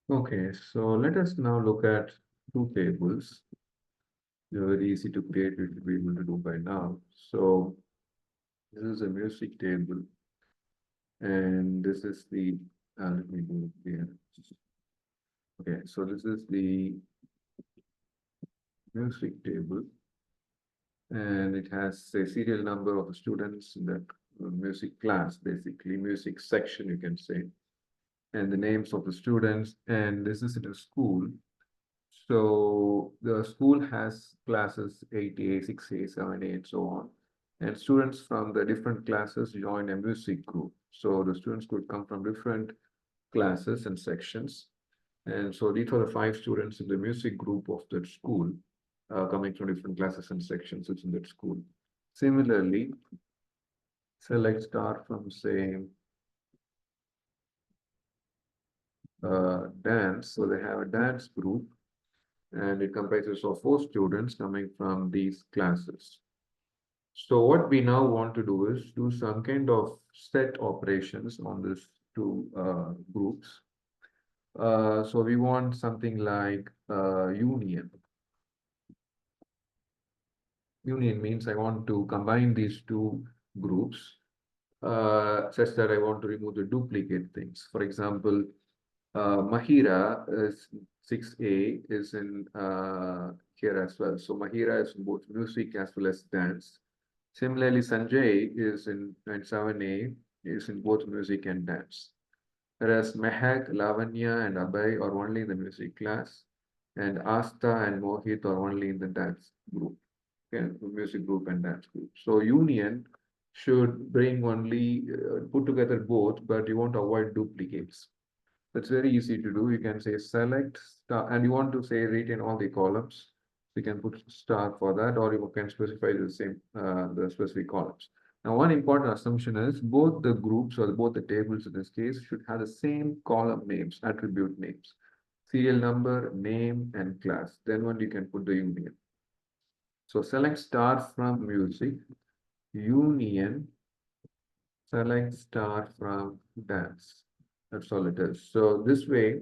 Okay, so let us now look at two tables. They're very easy to create, we should be able to do by now. So this is a music table, and this is the, let me do it here. Okay, so this is the music table, and it has a serial number of the students in that music class, basically music section, you can say, and the names of the students. And this is in a school. So the school has classes 8A, 6A, 7A, and so on. And students from the different classes join a music group. So the students could come from different classes and sections. And so these are the 5 students in the music group of that school, coming from different classes and sections within that school. Similarly, select start from, say, dance. So they have a dance group, and it comprises of 4 students coming from these classes. So what we now want to do is do some kind of set operations on these two groups. So we want something like union. Union means I want to combine these two groups such that I want to remove the duplicate things. For example, Mahira is 6A is in here as well. So Mahira is in both music as well as dance. Similarly, Sanjay is in 7A is in both music and dance. Whereas Mehak, Lavanya, and Abhay are only in the music class, and Asta and Mohit are only in the dance group, okay, music group and dance group. So union should bring only put together both, but you want to avoid duplicates. That's very easy to do. You can say select star, and you want to say retain all the columns. You can put star for that, or you can specify the same the specific columns. Now, one important assumption is both the groups or both the tables in this case should have the same column names, attribute names, serial number, name, and class. Then only you can put the union. So select star from music, union, select star from dance. That's all it is. So this way,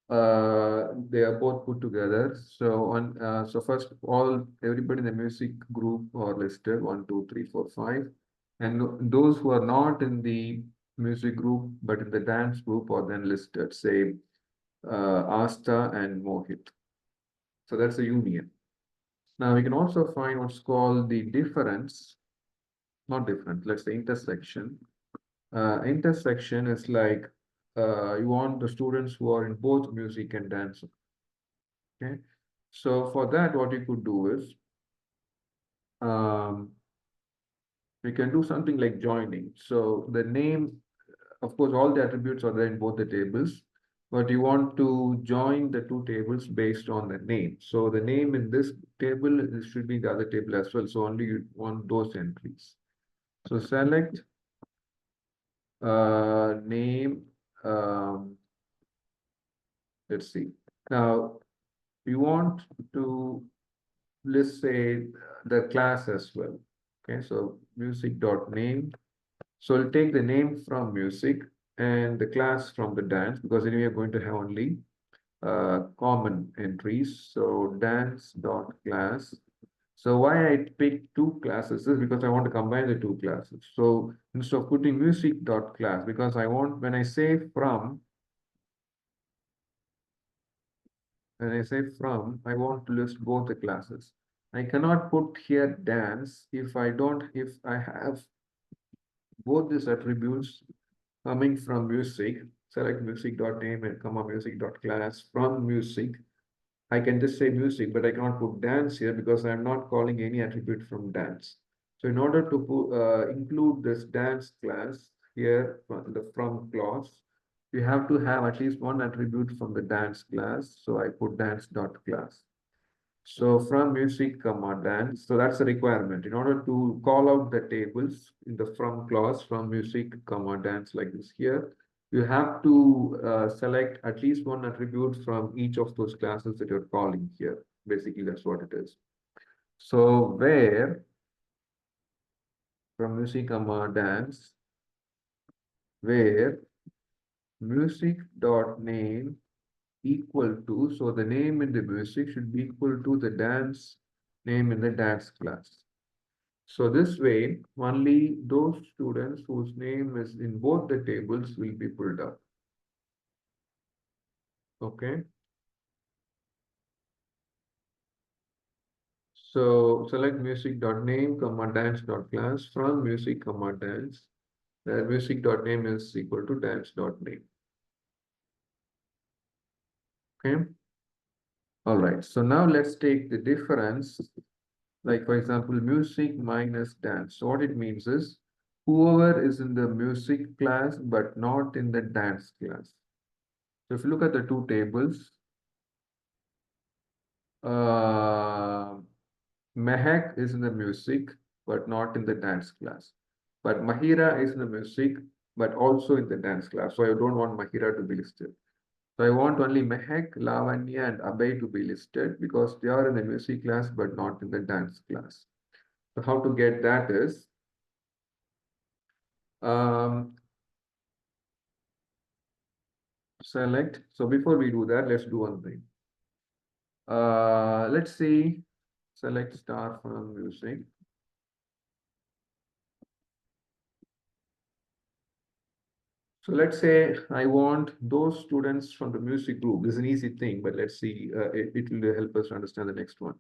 they are both put together. So first of all, everybody in the music group are listed 1, 2, 3, 4, 5, and those who are not in the music group but in the dance group are then listed. Say Asta and Mohit. So that's a union. Now we can also find what's called the difference, not difference. Let's say intersection. Intersection is like you want the students who are in both music and dance. Okay, so for that, what you could do is um, we can do something like joining. So the name, of course, all the attributes are there in both the tables, but you want to join the two tables based on the name. So the name in this table should be the other table as well. So only you want those entries. So select name. Um, let's see. Now you want to let's say the class as well. Okay, so music dot name. So I'll take the name from music and the class from the dance because anyway we're going to have only common entries. So dance dot class. So why I picked two classes is because I want to combine the two classes. So instead of putting music dot class, because I want when I say from, I want to list both the classes. I cannot put here dance if I have both these attributes coming from music, select music.name and comma music.class from music. I can just say music, but I cannot put dance here because I'm not calling any attribute from dance. So in order to include this dance class here from the from clause, you have to have at least one attribute from the dance class. So I put dance.class. So from music, comma dance. So that's a requirement. In order to call out the tables in the from clause from music, comma dance like this here, you have to select at least one attribute from each of those classes that you're calling here. Basically, that's what it is. So where from music, comma dance, where music dot name equal to, so the name in the music should be equal to the dance name in the dance class. So this way, only those students whose name is in both the tables will be pulled up. Okay. So select music.name, comma dance.class from music, comma dance. The music.name is equal to dance.name. Okay. All right. So now let's take the difference. Like for example, music minus dance. So what it means is whoever is in the music class but not in the dance class. So if you look at the two tables, uh, Mehak is in the music but not in the dance class. But Mahira is in the music but also in the dance class. So I don't want Mahira to be listed. So I want only Mehak, Lavanya, and Abhay to be listed because they are in the music class but not in the dance class. So how to get that is um, select. So before we do that, let's do one thing. Let's see, select star from music. So let's say I want those students from the music group. This is an easy thing, but let's see, it will help us understand the next one.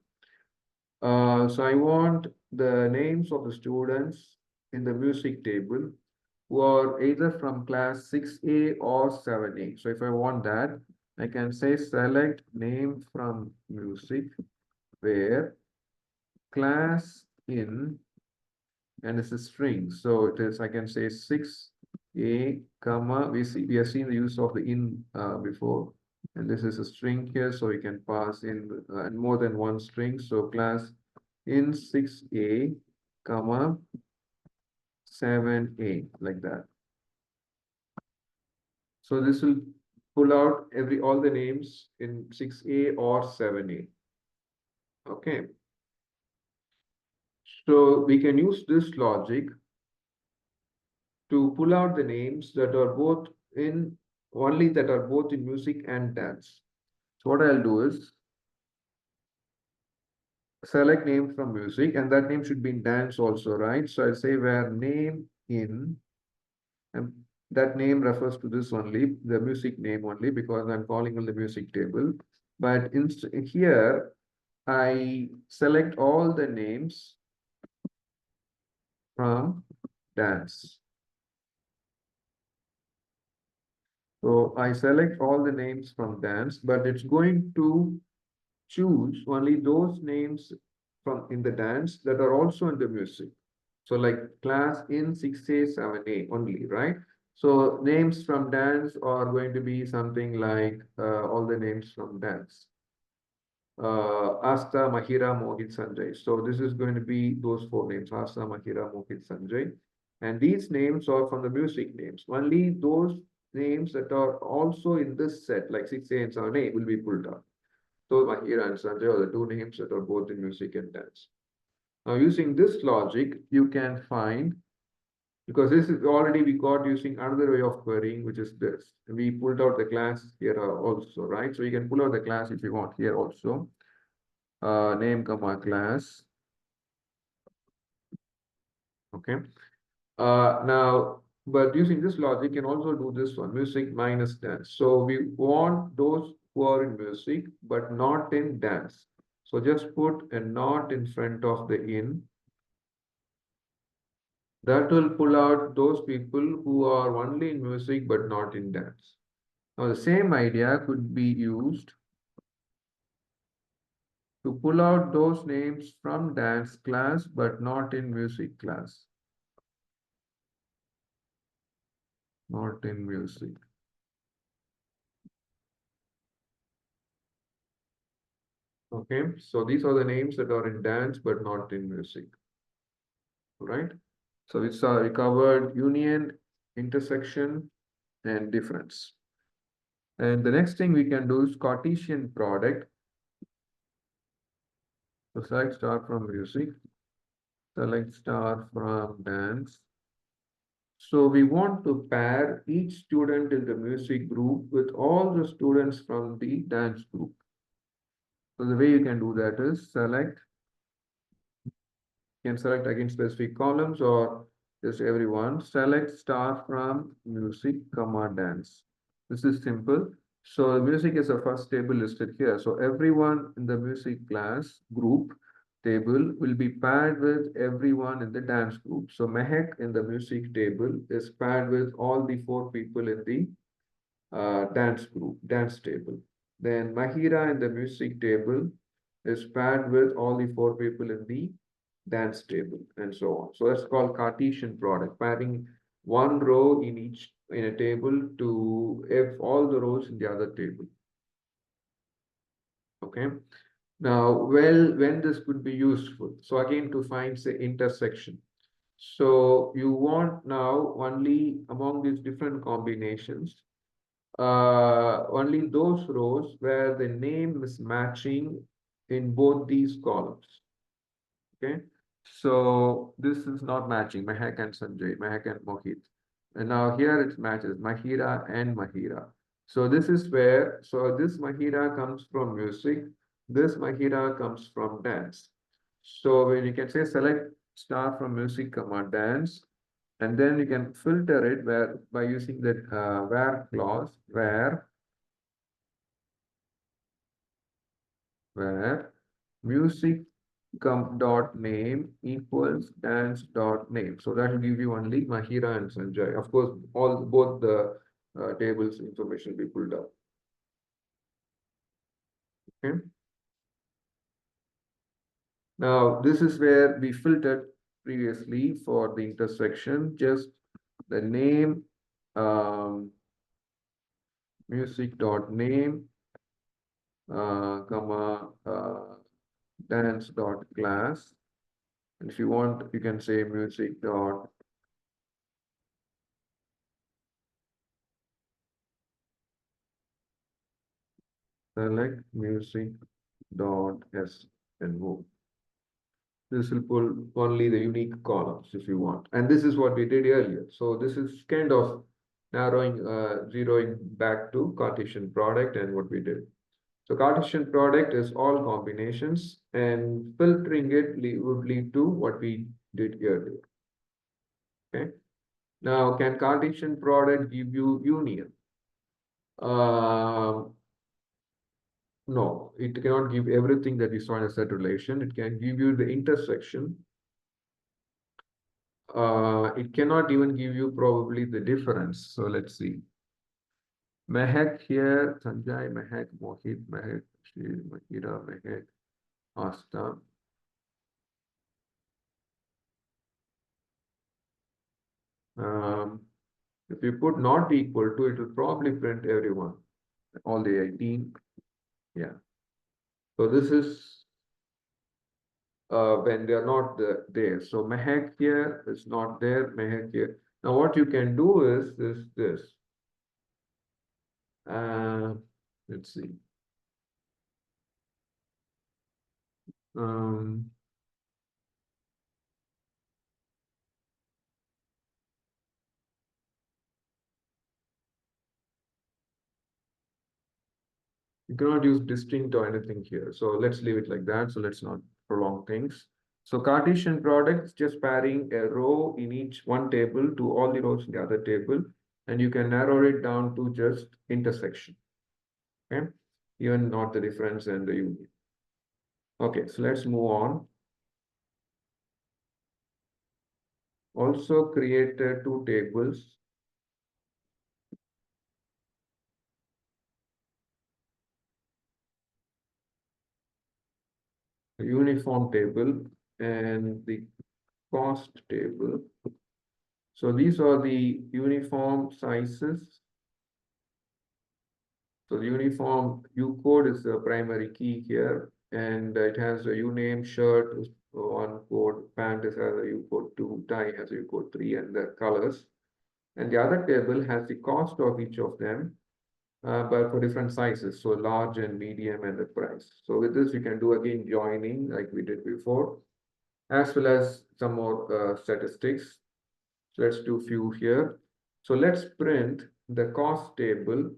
So I want the names of the students in the music table who are either from class 6A or 7A. So if I want that, I can say select name from music where class in, and it's a string. So it is, I can say 6A, comma, we have seen the use of the in before. And this is a string here, so we can pass in more than one string. So class in 6A, comma, 7A, like that. So this will pull out all the names in 6A or 7A. Okay. So we can use this logic to pull out the names that are both in only that are both in music and dance. So what I'll do is select name from music, and that name should be in dance also, right? So I'll say where name in, and that name refers to this only, the music name only, because I'm calling on the music table. But here, I select all the names from dance. So I select all the names from dance, but it's going to choose only those names from in the dance that are also in the music. So like class in 6A, 7A only, right? So names from dance are going to be something like all the names from dance. Asta, Mahira, Mohit, Sanjay. So this is going to be those four names, Asta, Mahira, Mohit, Sanjay. And these names are from the music names. Only those names that are also in this set, like 6A and 7A, will be pulled out. So Mahira and Sanjay are the two names that are both in music and dance. Now, using this logic, you can find, because this is already we got using another way of querying, which is this. We pulled out the class here also, right? So you can pull out the class if you want here also. Name, comma, class. Okay. But using this logic, you can also do this one, music minus dance. So we want those who are in music, but not in dance. So just put a not in front of the in. That will pull out those people who are only in music but not in dance. Now, the same idea could be used to pull out those names from dance class but not in music class. Not in music. Okay, so these are the names that are in dance but not in music. Right? So it's we covered union, intersection, and difference. And the next thing we can do is Cartesian product. So select star from music, select star from dance, So we want to pair each student in the music group with all the students from the dance group. So the way you can do that is you can select again specific columns or just everyone. Select star from music, comma dance. This is simple. So music is the first table listed here. So everyone in the music class group table will be paired with everyone in the dance group. So Mehak in the music table is paired with all the 4 people in the dance group, dance table. Then Mahira in the music table is paired with all the 4 people in the dance table and so on. So that's called Cartesian product, pairing one row in each in a table to if all the rows in the other table. Okay. Now, well, when this could be useful. So again, to find the intersection. So you want now only among these different combinations only those rows where the name is matching in both these columns. Okay, so this is not matching Mehak and Sanjay, Mehak and Mohit. And now here it matches Mahira and Mahira. So this is where, so this Mahira comes from music, this Mahira comes from dance. So when you can say select star from music, comma dance, and then you can filter it where by using that where clause where music dot name equals dance dot name. So that will give you only Mahira and Sanjay. Of course, all both the tables information will be pulled up. Okay. Now this is where we filtered previously for the intersection. Just the name music dot name comma dance dot class. And if you want, you can say music dot select music dot s and move. This will pull only the unique columns if you want. And this is what we did earlier. So this is kind of narrowing, zeroing back to Cartesian product and what we did. So Cartesian product is all combinations and filtering it would lead to what we did earlier. Okay. Now, can Cartesian product give you union? No, it cannot give everything that we saw in a set relation. It can give you the intersection. It cannot even give you probably the difference. So let's see. Mehak here, Sanjay, Mehak, Mohit, Mehak, Mahira, Mehak, Asta. If you put not equal to, it will probably print everyone, all the 18. Yeah. So this is when they are not there. So Mehak here is not there, Mehak here. Now what you can do is this. Let's see. Um, you cannot use distinct or anything here. So let's leave it like that. So let's not prolong things. So Cartesian products just pairing a row in each one table to all the rows in the other table. And you can narrow it down to just intersection. Okay. Even not the difference and the union. Okay, so let's move on. Also create 2 tables. The uniform table and the cost table. So these are the uniform sizes. So the uniform U code is the primary key here, and it has a uname, shirt is one code, pant has a U code 2, tie has a U code 3, and the colors. And the other table has the cost of each of them, but for different sizes, so large and medium and the price. So with this, we can do again joining like we did before, as well as some more statistics. So let's do few here. So let's print the cost table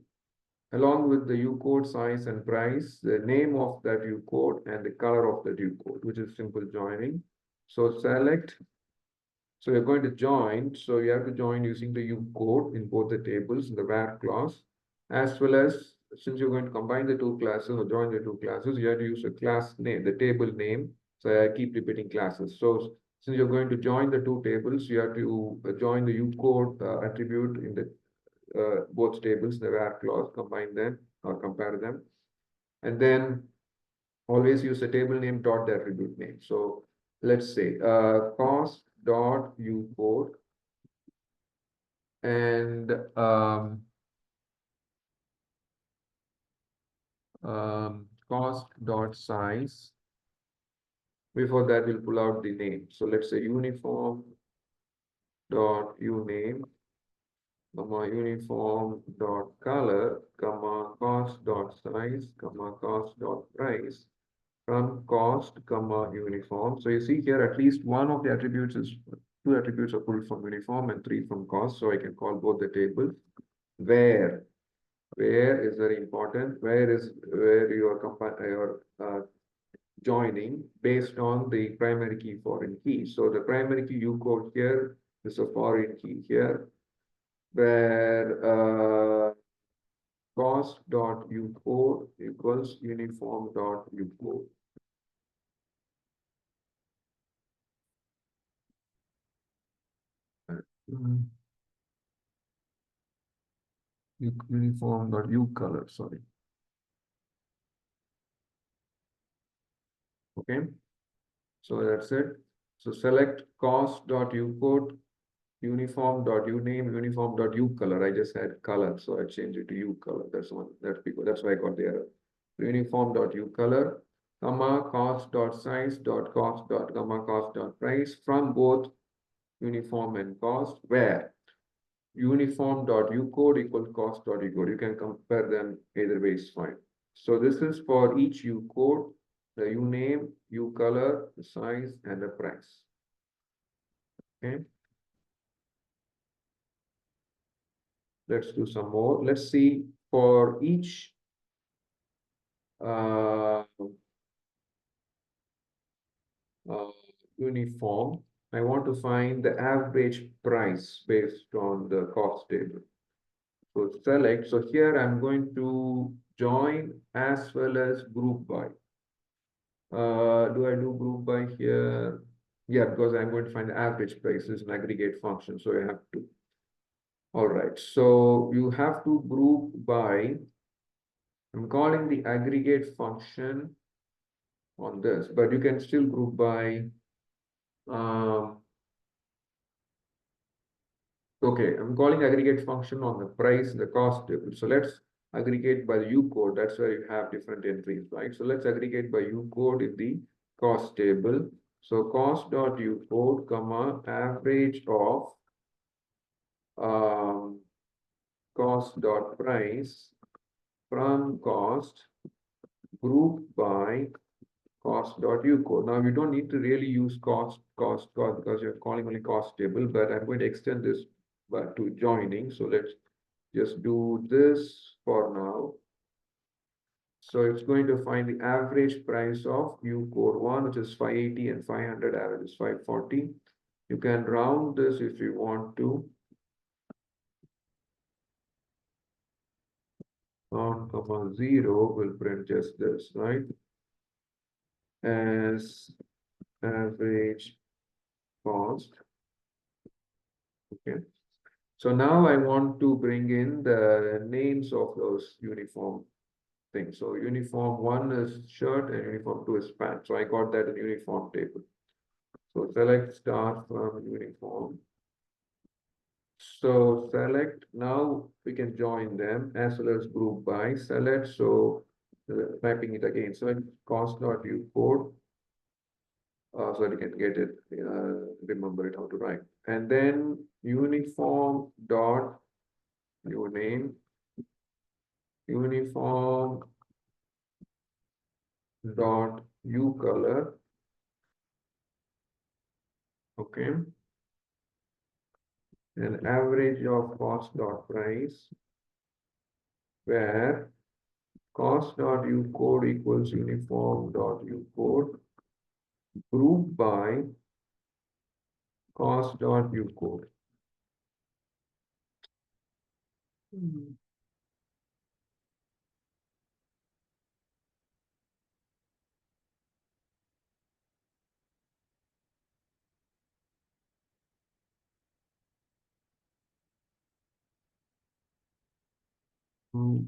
along with the U code size and price, the name of that U code and the color of that U code, which is simple joining. So select, so you're going to join, so you have to join using the U code in both the tables in the where clause, as well as since you're going to combine the two classes or join the two classes, you have to use a class name, the table name. So I keep repeating classes. So since you're going to join the two tables, you have to join the U code attribute in the both tables, the where clause, combine them or compare them. And then always use a table name dot the attribute name. So let's say cost dot U code and cost dot size. Before that, we'll pull out the name. So let's say uniform dot uname, comma uniform dot color, comma cost dot size, comma cost dot price from cost, comma uniform. So you see here at least one of the attributes is two attributes are pulled from uniform and three from cost. So I can call both the tables. Where is very important. Where is where you are joining based on the primary key foreign key. So the primary key U code here is a foreign key here, where cost dot U code equals uniform dot U code. Uniform dot U color, sorry. Okay, so that's it. So select cost dot U code, uniform dot U name, uniform dot U color. I just had color, so I changed it to U color. That's one. That's why I got the error. Uniform dot U color, comma cost dot size dot cost dot comma cost dot price from both uniform and cost, where uniform dot U code equals cost dot U code. You can compare them either way is fine. So this is for each U code, the U name, U color, the size, and the price. Okay. Let's do some more. Let's see for each uh, uniform, I want to find the average price based on the cost table. So select, so here I'm going to join as well as group by. Do I do group by here? Yeah, because I'm going to find the average price is an aggregate function, so I have to. All right, so you have to group by, I'm calling the aggregate function on this, but you can still group by, okay, I'm calling aggregate function on the price and the cost table. So let's aggregate by the U code. That's where you have different entries, right? So let's aggregate by U code in the cost table. So cost dot U code, comma, average of cost dot price from cost group by cost dot U code. Now you don't need to really use cost because you're calling only cost table, but I'm going to extend this to joining. So let's just do this for now. So it's going to find the average price of U code 1, which is 580, and 500 average is 540. You can round this if you want to. 1,0 will print just this, right? As average cost. Okay. So now I want to bring in the names of those uniform things. So uniform 1 is shirt and uniform 2 is pants. So I got that in uniform table. So select start from uniform. So select, now we can join them as well as group by select. So typing it again. So cost dot U code. So you can get it, remember it how to write. And then uniform dot U name, uniform dot U color. Okay. an average of cost dot price where cost dot u code equals uniform dot u code grouped by cost dot u code. Hmm,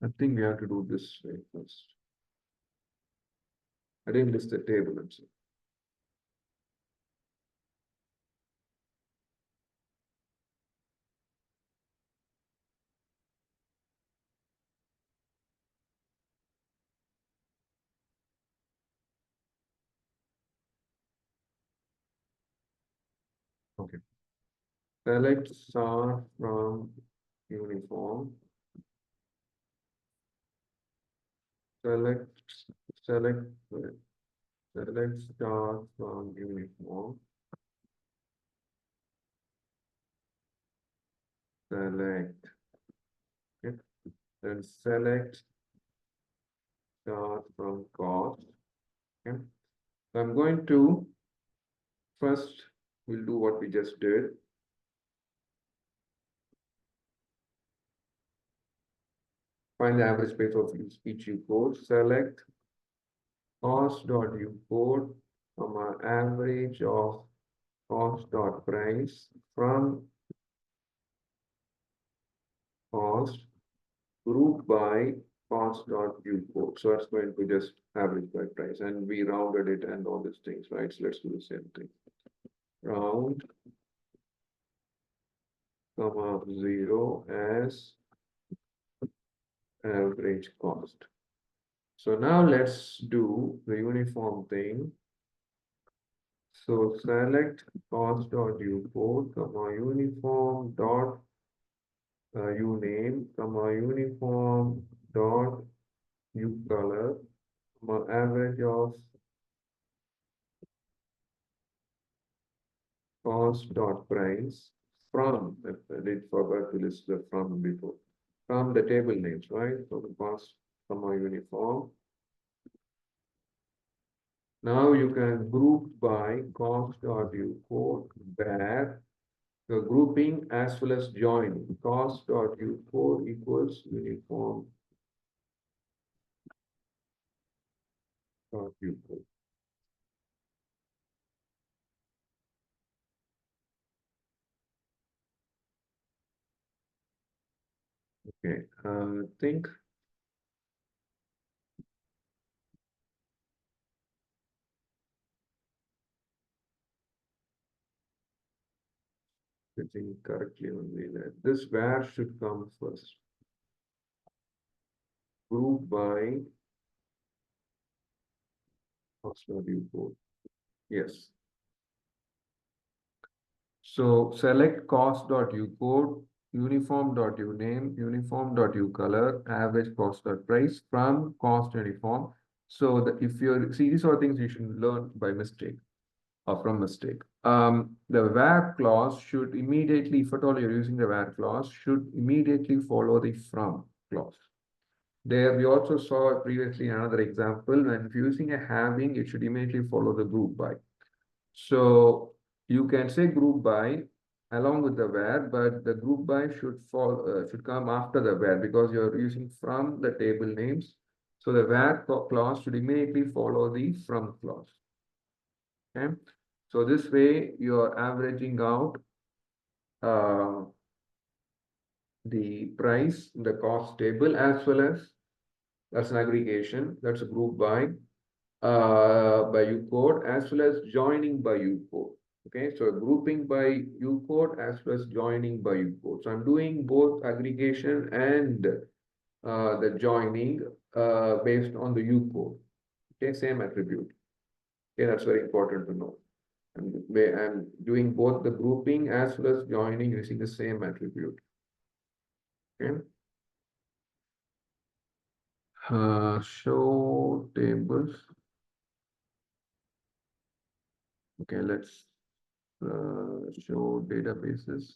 I think we have to do this way first. I didn't list the table. I'm sorry. Okay. Select star from uniform. Select select select star from uniform. Select. Okay. Then select star from cost. Okay. So I'm going to first we'll do what we just did. Find the average price of each U code. Select cost dot U code, average of cost dot price from cost group by cost dot U code. So that's going to just average by price, and we rounded it and all these things, right? So let's do the same thing. Round, comma 0 as average cost. So now let's do the uniform thing. So select cost dot U code, comma uniform dot uname, comma uniform dot ucolor, comma average of cost dot price from, I did forgot to list the from before, from the table names, right? So the cost, comma uniform. Now you can group by cost dot U code where the grouping as well as joining cost dot U code equals uniform dot U code. Okay, think fitting correctly only that this where should come first. Group by cost dot U code. Yes. So select cost dot U code, uniform dot U name, uniform dot U color, average cost dot price from cost uniform. So that if you're see these are things you should learn by mistake or from mistake. The where clause should immediately, if at all you're using the where clause, should immediately follow the from clause. There we also saw previously another example when using a having, it should immediately follow the group by. So you can say group by along with the where, but the group by should come after the where because you're using from the table names. So the where clause should immediately follow the from clause. Okay. So this way you're averaging out uh, the price, the cost table, as well as that's an aggregation, that's a group by U code as well as joining by U code. Okay, so grouping by U code as well as joining by U code. So I'm doing both aggregation and the joining based on the U code. Okay, same attribute. Okay, that's very important to know. I'm doing both the grouping as well as joining using the same attribute. Okay. Show tables. Okay, let's show databases.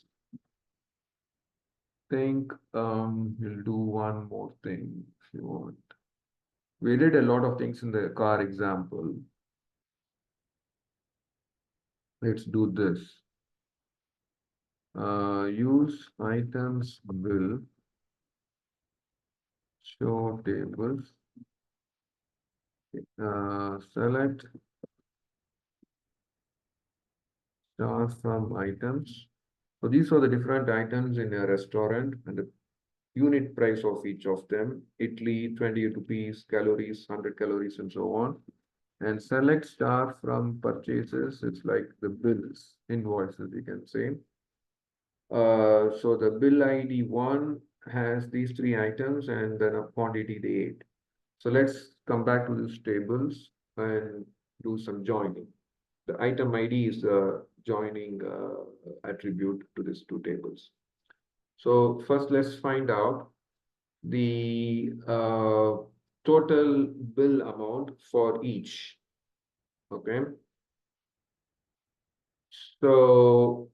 Think we'll do one more thing if you want. We did a lot of things in the car example. Let's do this. Use items will show tables. Select star from items. So these are the different items in a restaurant and the unit price of each of them. Italy, 20 rupees, calories, 100 calories, and so on. And select star from purchases. It's like the bills, invoices, you can say. So the bill ID 1 has these three items and then a quantity they ate. So let's come back to these tables and do some joining. The item ID is the joining attribute to these two tables. So first, let's find out the total bill amount for each. Okay. So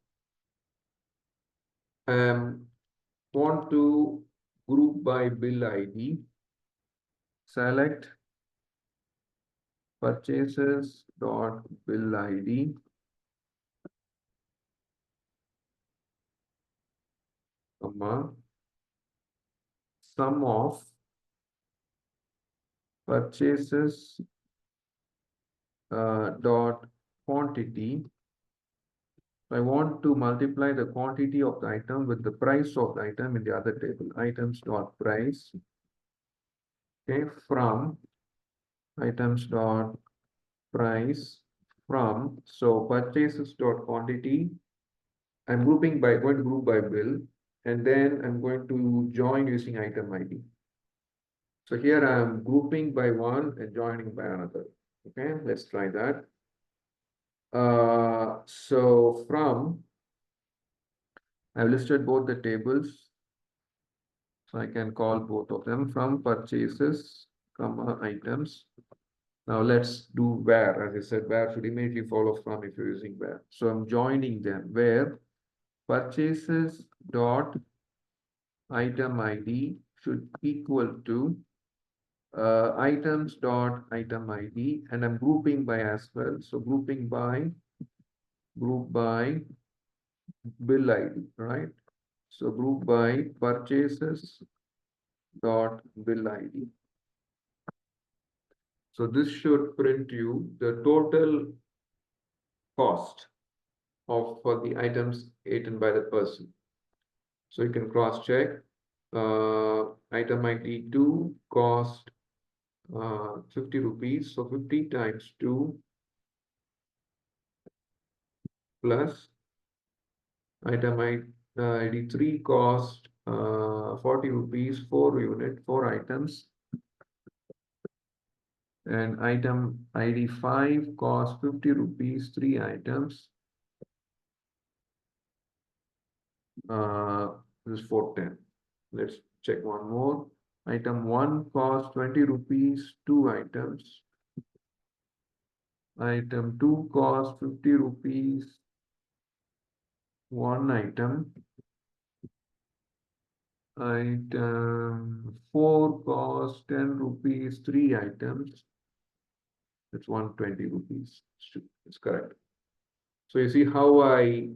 want to group by bill ID. Select purchases dot bill ID, comma, sum of purchases dot quantity. I want to multiply the quantity of the item with the price of the item in the other table. Items dot price. Okay, from items dot price from. So purchases dot quantity. I'm grouping by going to group by bill, and then I'm going to join using item ID. So here I'm grouping by one and joining by another. Okay, let's try that. So from, I've listed both the tables. So I can call both of them from purchases, comma, items. Now let's do where. As I said, where should immediately follow from if you're using where. So I'm joining them where purchases dot item ID should equal to items dot item ID, and I'm grouping by as well. So grouping by group by bill ID, right? So group by purchases dot bill ID. So this should print you the total cost of for the items eaten by the person. So you can cross check. Item ID 2 cost 50 rupees. So 50 times 2 plus item ID 3 cost 40 rupees, 4 unit, 4 items. And item ID 5 cost 50 rupees, 3 items. This is 410. Let's check one more. Item 1 cost 20 rupees, 2 items. Item 2 cost 50 rupees, 1 item. Item 4 cost 10 rupees, 3 items. It's 120 rupees. It's correct. So you see how I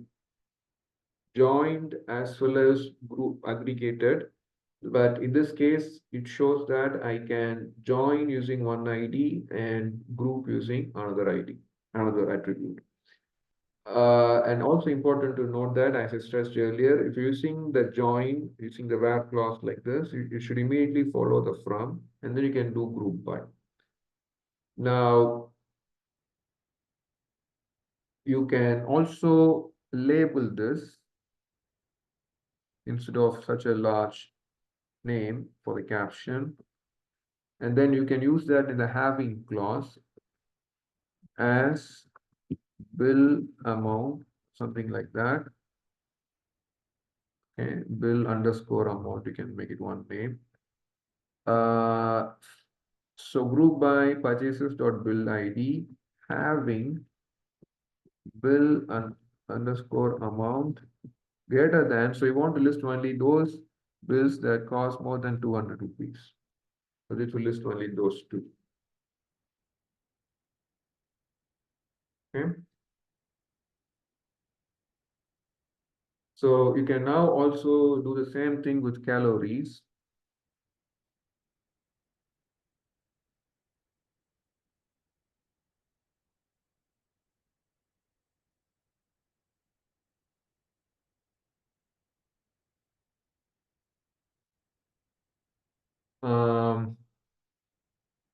joined as well as group aggregated. But in this case, it shows that I can join using one ID and group using another ID, another attribute. And also important to note that, as I stressed earlier, if you're using the join, using the where clause like this, you should immediately follow the from, and then you can do group by. Now, you can also label this instead of such a large name for the caption. And then you can use that in the having clause as bill amount, something like that. Okay, bill underscore amount, you can make it one name. So group by purchases dot bill ID having bill and underscore amount greater than, so you want to list only those bills that cost more than 200 rupees. So this will list only those two. Okay. So you can now also do the same thing with calories.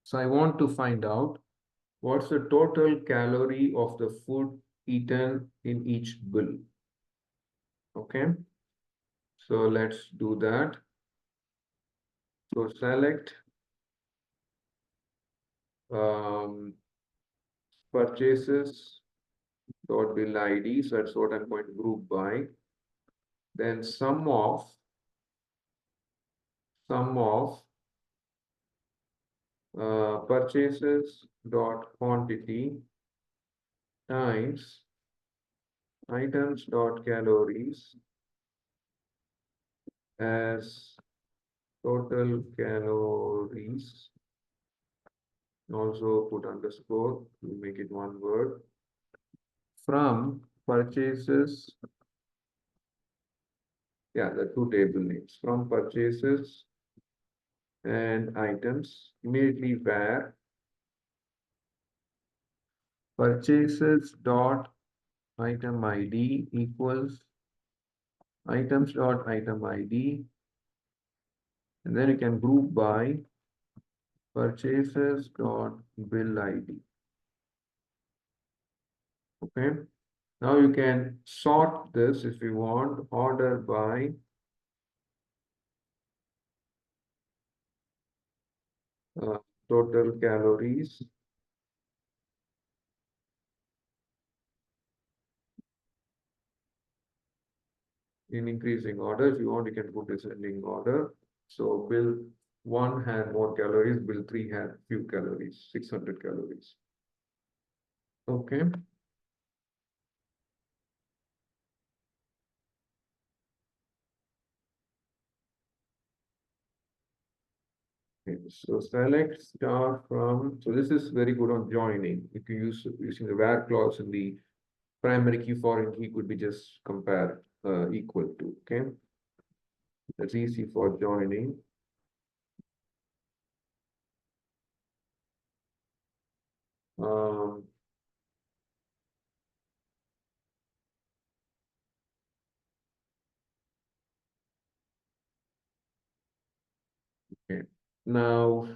So I want to find out what's the total calorie of the food eaten in each bill. Okay. So let's do that. So select um, purchases dot bill ID. So that's what I'm going to group by. Then sum of purchases dot quantity times items dot calories as total calories. Also put underscore to make it one word from purchases. Yeah, the two table names from purchases and items. Immediately where purchases dot item ID equals items dot item ID, and then you can group by purchases dot bill ID. Okay. Now you can sort this if you want, order by total calories in increasing order. If you want, you can put descending order. So bill 1 had more calories, bill 3 had few calories, 600 calories. Okay. Okay, so select star from, so this is very good on joining. If you use using the where clause in the primary key, foreign key could be just compare equal to, okay? That's easy for joining. Um, okay. Now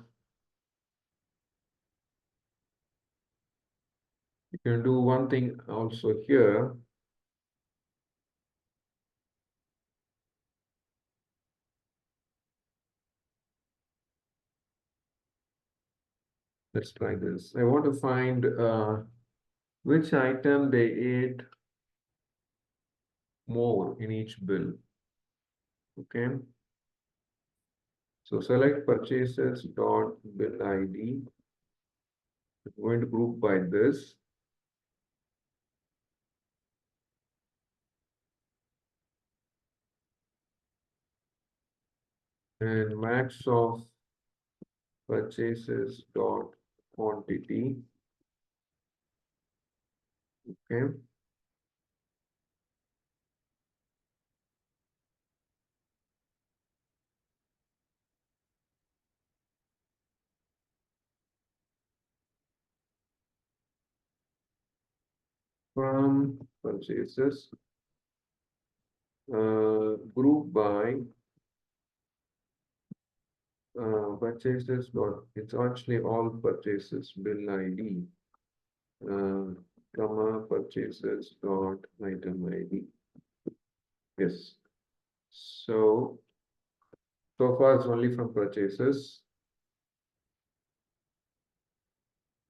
you can do one thing also here. Let's try this. I want to find which item they ate more in each bill. Okay. So select purchases dot bill ID. I'm going to group by this. And max of purchases dot quantity. Okay. From purchases, group by purchases dot, it's actually all purchases bill ID, comma purchases dot item ID. Yes. So far it's only from purchases.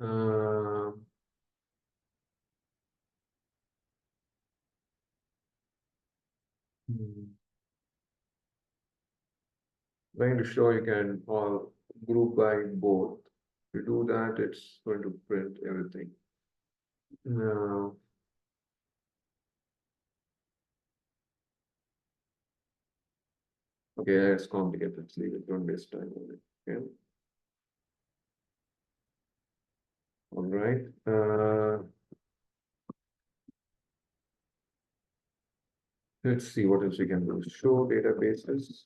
Uh, Trying to show you can all group by both. If you do that, it's going to print everything. Now, Okay, it's complicated. Let's leave it. Don't waste time on it. Okay. All right. Let's see what else we can do. Show databases.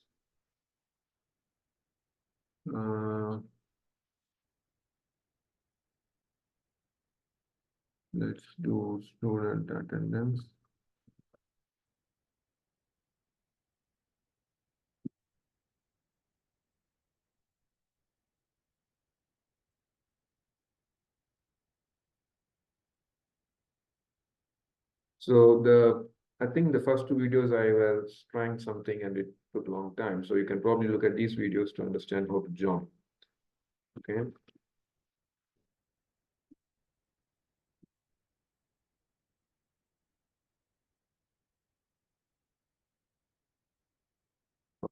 Uh, let's do student attendance. So I think the first two videos I was trying something and it took a long time. So you can probably look at these videos to understand how to join. Okay.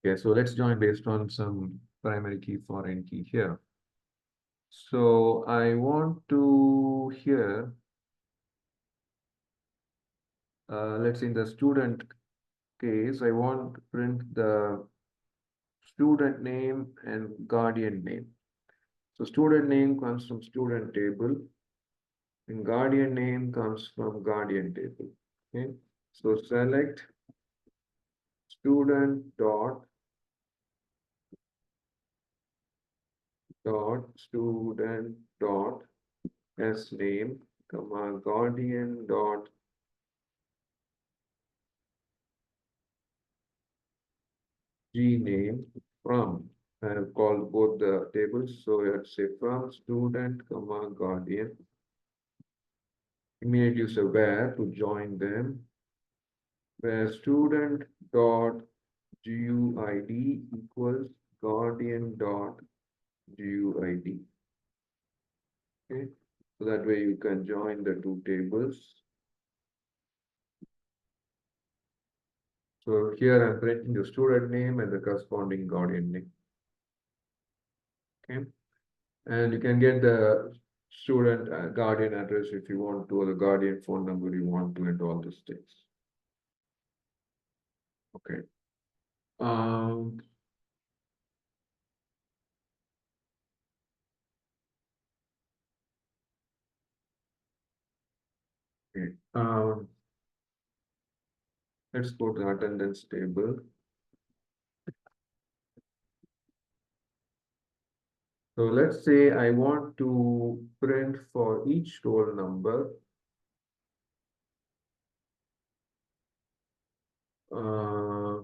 Okay, so let's join based on some primary key, foreign key here. So I want to here, let's say in the student case, I want to print the student name and guardian name. So student name comes from student table and guardian name comes from guardian table. Okay. So select student dot student dot s name comma guardian dot g name from. I have called both the tables. So let's say from student comma guardian. Immediately use a where to join them. Where student dot GUID equals guardian dot GUID. Okay, so that way you can join the two tables. So here I'm printing the student name and the corresponding guardian name. Okay, and you can get the student guardian address if you want to, or the guardian phone number you want to, and all these things. Okay. Um, okay. Let's go to the attendance table. So let's say I want to print for each roll number uh,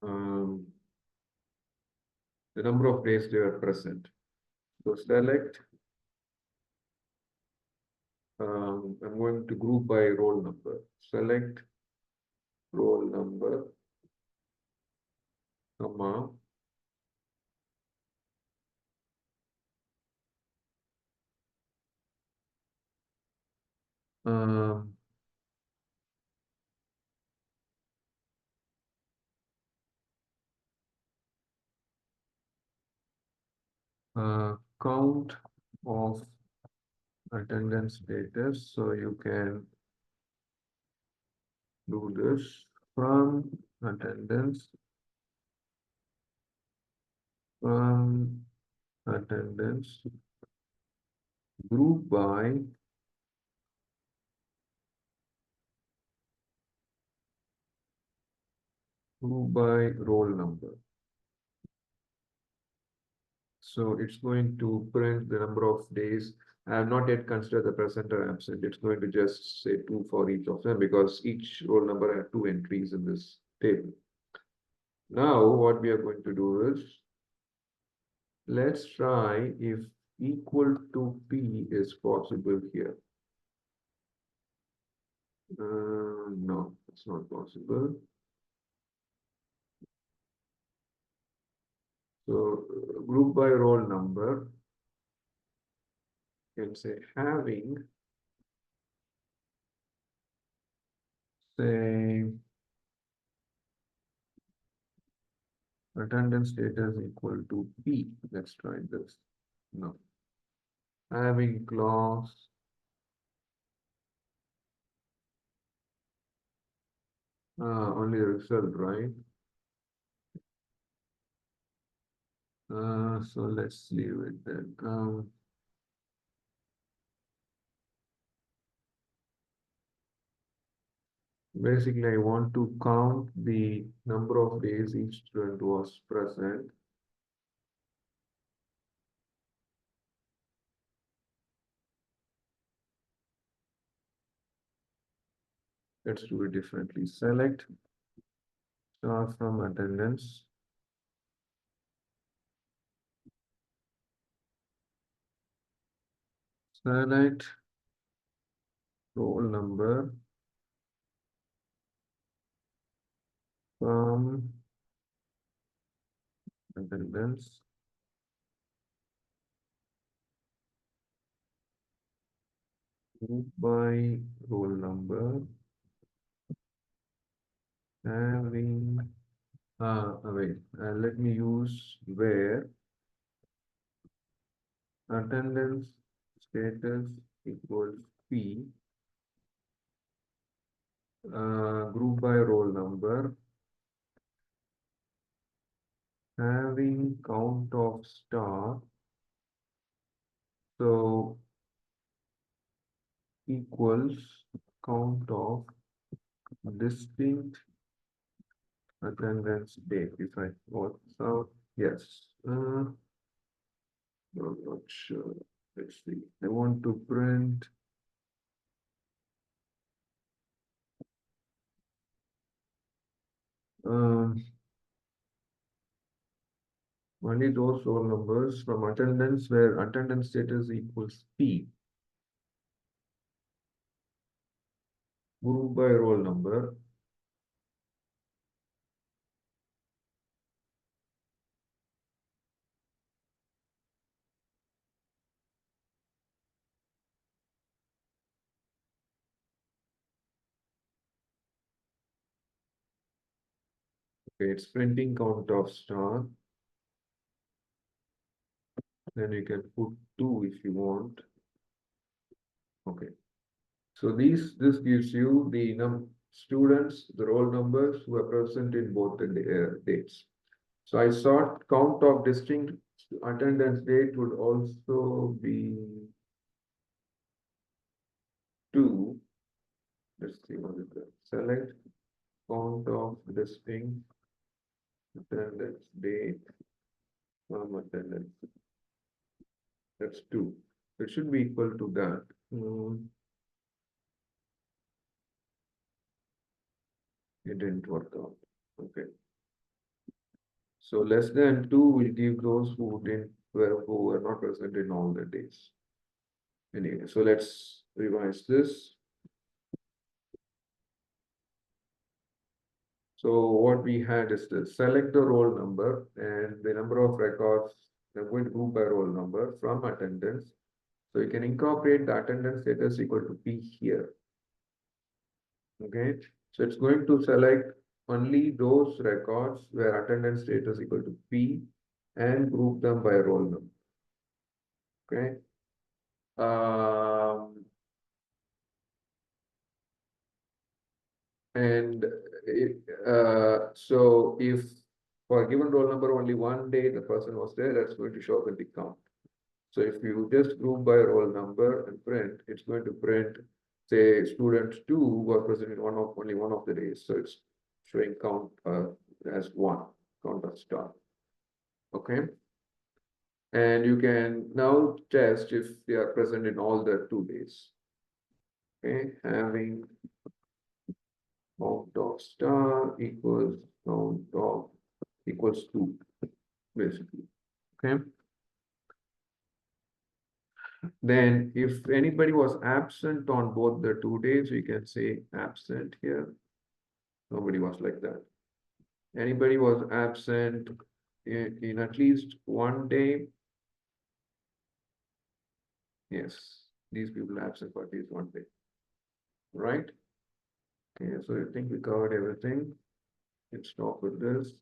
um, the number of days they are present. So select, I'm going to group by roll number. Select roll number, comma, um, count of attendance status. So you can do this from attendance, from attendance, group by roll number. So it's going to print the number of days. I have not yet considered the present or absent. It's going to just say 2 for each of them because each roll number has 2 entries in this table. Now, what we are going to do is, let's try if equal to P is possible here. No, it's not possible. So group by roll number, you can say having, say, attendance status equal to P. Let's try this. No. having clause only the result, right? So let's leave it there. Basically, I want to count the number of days each student was present. Let's do it differently. Select star from attendance. Select roll number from attendance. Group by roll number. Having wait, let me use where attendance status equals P, group by roll number, having count of star, so equals count of distinct attendance date. If I work out, yes. I'm not sure. Let's see. I want to print only those roll numbers from attendance where attendance status equals P. Group by roll number. Okay, it's printing count of star. Then you can put 2 if you want. Okay. So this gives you the students, the roll numbers who are present in both the dates. So I thought count of distinct attendance date would also be 2. Let's see what is that. Select count of distinct attendance date from attendance. That's 2. It should be equal to that. It didn't work out. Okay. So less than 2 will give those who were not present in all the days. Anyway, so let's revise this. So what we had is to select the roll number and the number of records. I'm going to group by roll number from attendance. So you can incorporate the attendance status equal to P here. Okay, so it's going to select only those records where attendance status equal to P and group them by roll number. Okay. And so if for a given roll number only one day the person was there, that's going to show up in the count. So if you just group by roll number and print, it's going to print, say, student 2 were present in only one of the days. So it's showing count as 1, count of star. Okay. And you can now test if they are present in all the 2 days. Okay, having count of star equals count of equals 2, basically. Okay. Then if anybody was absent on both the 2 days, we can say absent here. Nobody was like that. Anybody was absent in at least one day? Yes, these people are absent for at least one day. Right? Okay, so I think we covered everything. Let's stop with this.